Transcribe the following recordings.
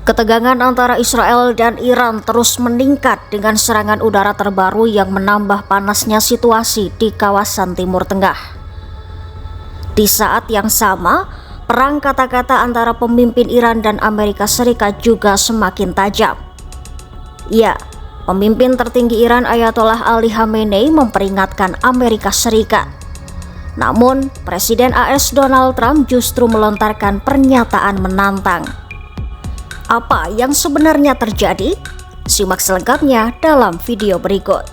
Ketegangan antara Israel dan Iran terus meningkat dengan serangan udara terbaru yang menambah panasnya situasi di kawasan Timur Tengah. Di saat yang sama, perang kata-kata antara pemimpin Iran dan Amerika Serikat juga semakin tajam. Ya, pemimpin tertinggi Iran Ayatollah Ali Khamenei memperingatkan Amerika Serikat. Namun, Presiden AS Donald Trump justru melontarkan pernyataan menantang. Apa yang sebenarnya terjadi? Simak selengkapnya dalam video berikut.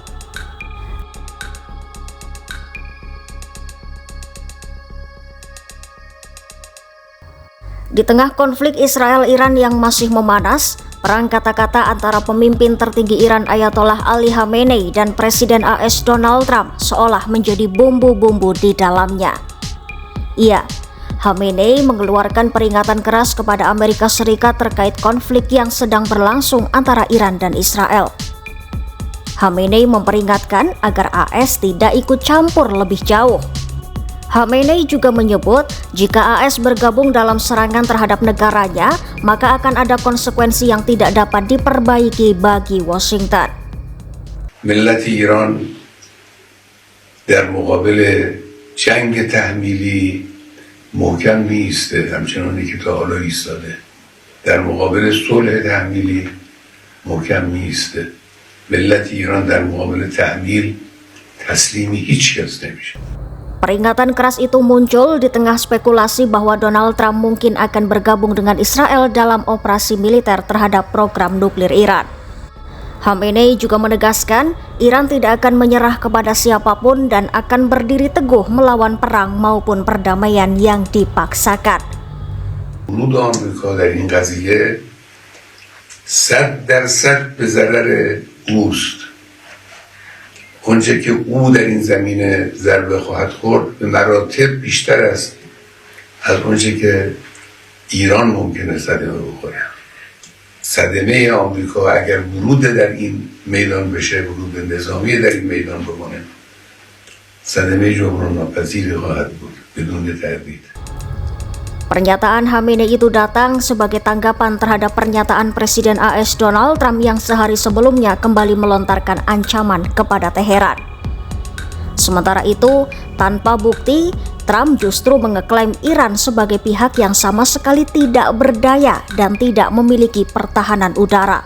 Di tengah konflik Israel-Iran yang masih memanas, perang kata-kata antara pemimpin tertinggi Iran Ayatollah Ali Khamenei dan Presiden AS Donald Trump seolah menjadi bumbu-bumbu di dalamnya. Iya, Khamenei mengeluarkan peringatan keras kepada Amerika Serikat terkait konflik yang sedang berlangsung antara Iran dan Israel. Khamenei memperingatkan agar AS tidak ikut campur lebih jauh. Khamenei juga menyebut jika AS bergabung dalam serangan terhadap negaranya, maka akan ada konsekuensi yang tidak dapat diperbaiki bagi Washington. ملت ایران در مقابل جنگ تحمیلی محکم میایسته، همچنانی که تا حالا ایستاده. در مقابل صلح تحمیلی محکم میایسته. ملت ایران در مقابل تحمیل تسلیم هیچ کس نمیشه. Peringatan keras itu muncul di tengah spekulasi bahwa Donald Trump mungkin akan bergabung dengan Israel dalam operasi militer terhadap program nuklir Iran. Khamenei juga menegaskan Iran tidak akan menyerah kepada siapapun dan akan berdiri teguh melawan perang maupun perdamaian yang dipaksakan. ورود آمریکا در این قضیه 100% به ضرر اوست. آنچه که او در این زمینه ضربه خواهد خورد به مراتب بیشتر است از آنچه که ایران ممکنه صدمه بخوره. صدمه آمریکا اگر ورود در این میدان بشه، ورود نظامی در این میدان بکنه، صدمه جبران ناپذیری خواهد بود بدون تردید. Pernyataan Khamenei itu datang sebagai tanggapan terhadap pernyataan Presiden AS Donald Trump yang sehari sebelumnya kembali melontarkan ancaman kepada Teheran. Sementara itu, tanpa bukti, Trump justru mengeklaim Iran sebagai pihak yang sama sekali tidak berdaya dan tidak memiliki pertahanan udara.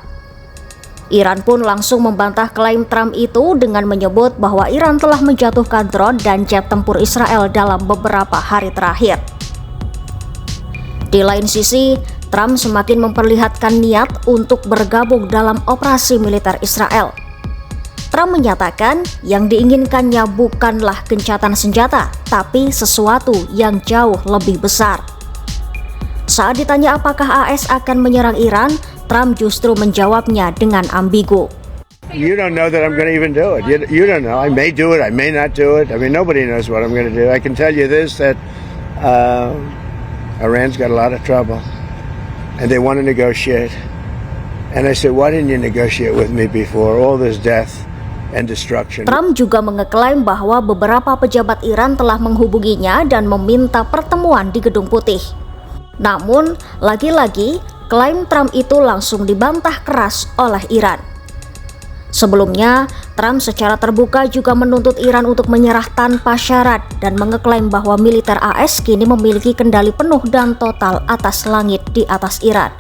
Iran pun langsung membantah klaim Trump itu dengan menyebut bahwa Iran telah menjatuhkan drone dan jet tempur Israel dalam beberapa hari terakhir. Di lain sisi, Trump semakin memperlihatkan niat untuk bergabung dalam operasi militer Israel. Trump menyatakan yang diinginkannya bukanlah gencatan senjata, tapi sesuatu yang jauh lebih besar. Saat ditanya apakah AS akan menyerang Iran, Trump justru menjawabnya dengan ambigu. You don't know that I'm going to even do it. You don't know. I may do it. I may not do it. I mean, nobody knows what I'm going to do. I can tell you this, that Iran's got a lot of trouble, and they want to negotiate. And I said, why didn't you negotiate with me before? All this death and destruction. Trump juga mengeklaim bahwa beberapa pejabat Iran telah menghubunginya dan meminta pertemuan di Gedung Putih. Namun, lagi-lagi, klaim Trump itu langsung dibantah keras oleh Iran. Sebelumnya, Trump secara terbuka juga menuntut Iran untuk menyerah tanpa syarat dan mengeklaim bahwa militer AS kini memiliki kendali penuh dan total atas langit di atas Iran.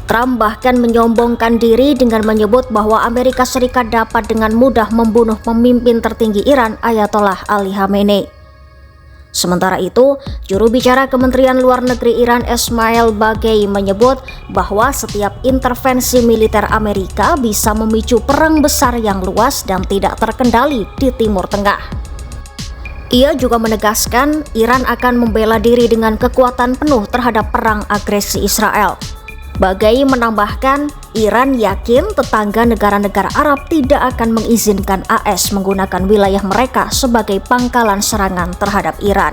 Trump bahkan menyombongkan diri dengan menyebut bahwa Amerika Serikat dapat dengan mudah membunuh pemimpin tertinggi Iran Ayatollah Ali Khamenei. Sementara itu, juru bicara Kementerian Luar Negeri Iran Ismail Bagei menyebut bahwa setiap intervensi militer Amerika bisa memicu perang besar yang luas dan tidak terkendali di Timur Tengah. Ia juga menegaskan Iran akan membela diri dengan kekuatan penuh terhadap perang agresi Israel. Bagei menambahkan, Iran yakin tetangga negara-negara Arab tidak akan mengizinkan AS menggunakan wilayah mereka sebagai pangkalan serangan terhadap Iran.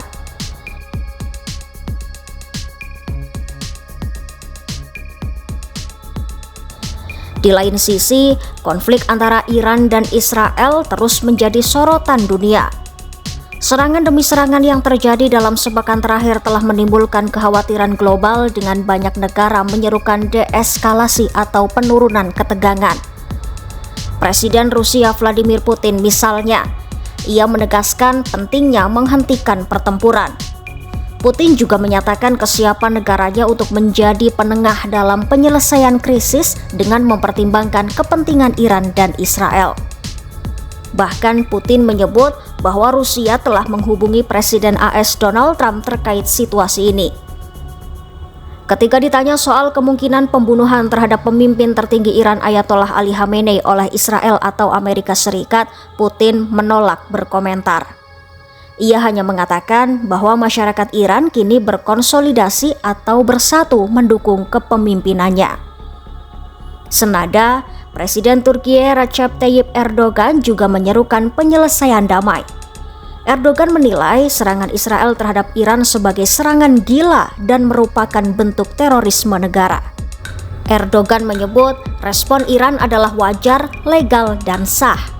Di lain sisi, konflik antara Iran dan Israel terus menjadi sorotan dunia. Serangan demi serangan yang terjadi dalam sepekan terakhir telah menimbulkan kekhawatiran global dengan banyak negara menyerukan deeskalasi atau penurunan ketegangan. Presiden Rusia Vladimir Putin misalnya, ia menegaskan pentingnya menghentikan pertempuran. Putin juga menyatakan kesiapan negaranya untuk menjadi penengah dalam penyelesaian krisis dengan mempertimbangkan kepentingan Iran dan Israel. Bahkan Putin menyebut bahwa Rusia telah menghubungi Presiden AS Donald Trump terkait situasi ini. Ketika ditanya soal kemungkinan pembunuhan terhadap pemimpin tertinggi Iran Ayatollah Ali Khamenei oleh Israel atau Amerika Serikat, Putin menolak berkomentar. Ia hanya mengatakan bahwa masyarakat Iran kini berkonsolidasi atau bersatu mendukung kepemimpinannya. Senada, Presiden Turkiye Recep Tayyip Erdogan juga menyerukan penyelesaian damai. Erdogan menilai serangan Israel terhadap Iran sebagai serangan gila dan merupakan bentuk terorisme negara. Erdogan menyebut respon Iran adalah wajar, legal, dan sah.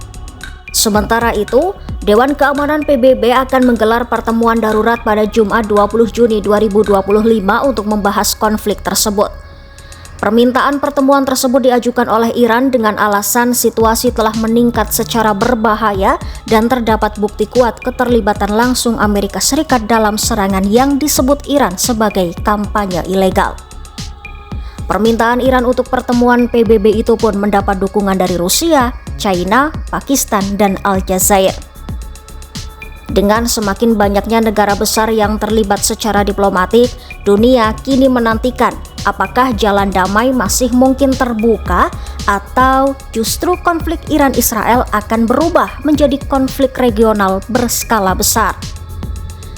Sementara itu, Dewan Keamanan PBB akan menggelar pertemuan darurat pada Jumat 20 Juni 2025 untuk membahas konflik tersebut. Permintaan pertemuan tersebut diajukan oleh Iran dengan alasan situasi telah meningkat secara berbahaya dan terdapat bukti kuat keterlibatan langsung Amerika Serikat dalam serangan yang disebut Iran sebagai kampanye ilegal. Permintaan Iran untuk pertemuan PBB itu pun mendapat dukungan dari Rusia, China, Pakistan, dan Aljazair. Dengan semakin banyaknya negara besar yang terlibat secara diplomatik, dunia kini menantikan apakah jalan damai masih mungkin terbuka atau justru konflik Iran-Israel akan berubah menjadi konflik regional berskala besar.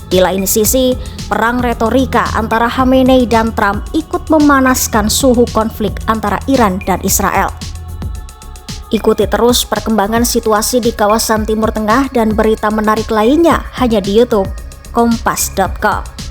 Di lain sisi, perang retorika antara Khamenei dan Trump ikut memanaskan suhu konflik antara Iran dan Israel. Ikuti terus perkembangan situasi di kawasan Timur Tengah dan berita menarik lainnya hanya di YouTube Kompas.com.